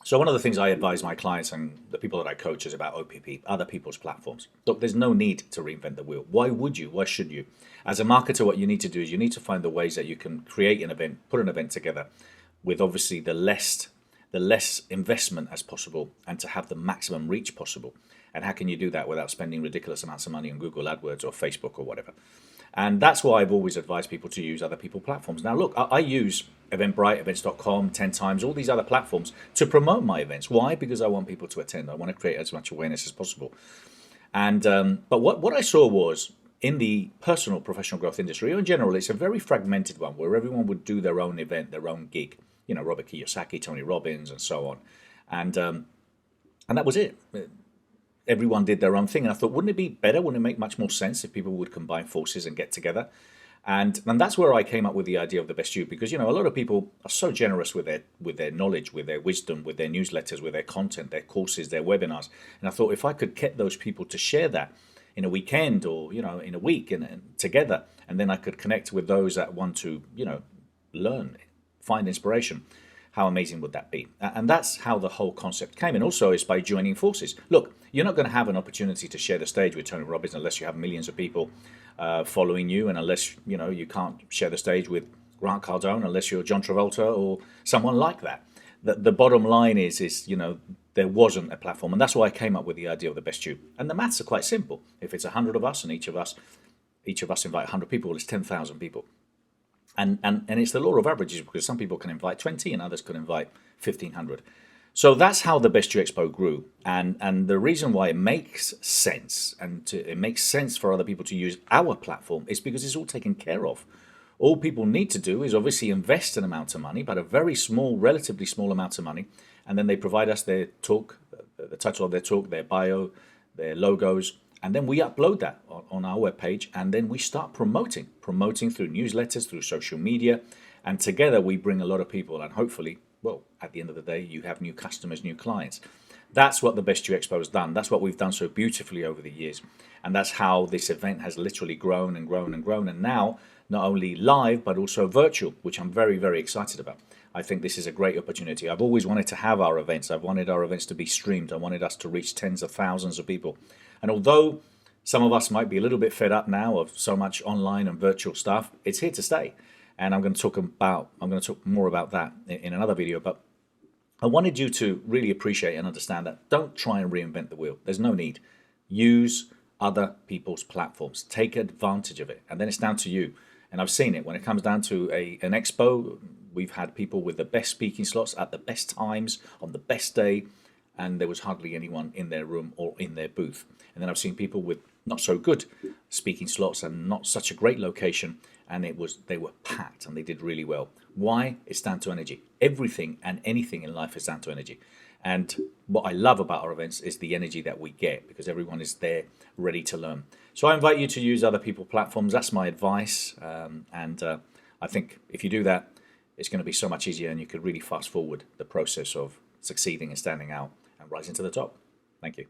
So one of the things I advise my clients and the people that I coach is about OPP, other people's platforms. Look, there's no need to reinvent the wheel. Why would you? Why should you? As a marketer, what you need to do is you need to find the ways that you can create an event, put an event together with obviously the less investment as possible and to have the maximum reach possible. And how can you do that without spending ridiculous amounts of money on Google AdWords or Facebook or whatever? And that's why I've always advised people to use other people platforms. Now, look, I use Eventbrite, events.com, 10 times, all these other platforms to promote my events. Why? Because I want people to attend. I want to create as much awareness as possible. And but what I saw was in the personal professional growth industry, or in general, it's a very fragmented one where everyone would do their own event, their own gig. You know, Robert Kiyosaki, Tony Robbins, and so on. And that was it. Everyone did their own thing. And I thought, wouldn't it be better? Wouldn't it make much more sense if people would combine forces and get together? And that's where I came up with the idea of the best you, because a lot of people are so generous with their knowledge, with their wisdom, with their newsletters, with their content, their courses, their webinars. And I thought if I could get those people to share that in a weekend or in a week and together, and then I could connect with those that want to learn, find inspiration. How amazing would that be? And that's how the whole concept came. And also is by joining forces. Look, you're not going to have an opportunity to share the stage with Tony Robbins unless you have millions of people following you, and unless you can't share the stage with Grant Cardone unless you're John Travolta or someone like that. The bottom line is there wasn't a platform, and that's why I came up with the idea of the best you. And the maths are quite simple. If it's 100 of us and each of us invite 100 people, it's 10,000 people. And it's the law of averages, because some people can invite 20 and others can invite 1,500. So that's how the Best You Expo grew. And the reason why it makes sense and it makes sense for other people to use our platform is because it's all taken care of. All people need to do is obviously invest an amount of money, but a very small, relatively small amount of money. And then they provide us their talk, the title of their talk, their bio, their logos, and then we upload that on our webpage, and then we start promoting through newsletters, through social media, and together we bring a lot of people, and hopefully, well, at the end of the day, you have new customers, new clients. That's what the Best You Expo has done. That's what we've done so beautifully over the years, and that's how this event has literally grown and grown and grown, and now not only live but also virtual, which I'm very, very excited about. I think this is a great opportunity. I've always wanted to have our events. I've wanted our events to be streamed. I wanted us to reach tens of thousands of people. And although some of us might be a little bit fed up now of so much online and virtual stuff, it's here to stay. And I'm going to talk more about that in another video. But I wanted you to really appreciate and understand that don't try and reinvent the wheel. There's no need. Use other people's platforms. Take advantage of it. And then it's down to you. And I've seen it. When it comes down to an expo, we've had people with the best speaking slots at the best times on the best day, and there was hardly anyone in their room or in their booth. And then I've seen people with not so good speaking slots and not such a great location, and they were packed and they did really well. Why? It's down to energy. Everything and anything in life is down to energy. And what I love about our events is the energy that we get, because everyone is there ready to learn. So I invite you to use other people's platforms. That's my advice. And I think if you do that, it's going to be so much easier, and you could really fast forward the process of succeeding and standing out and rising to the top. Thank you.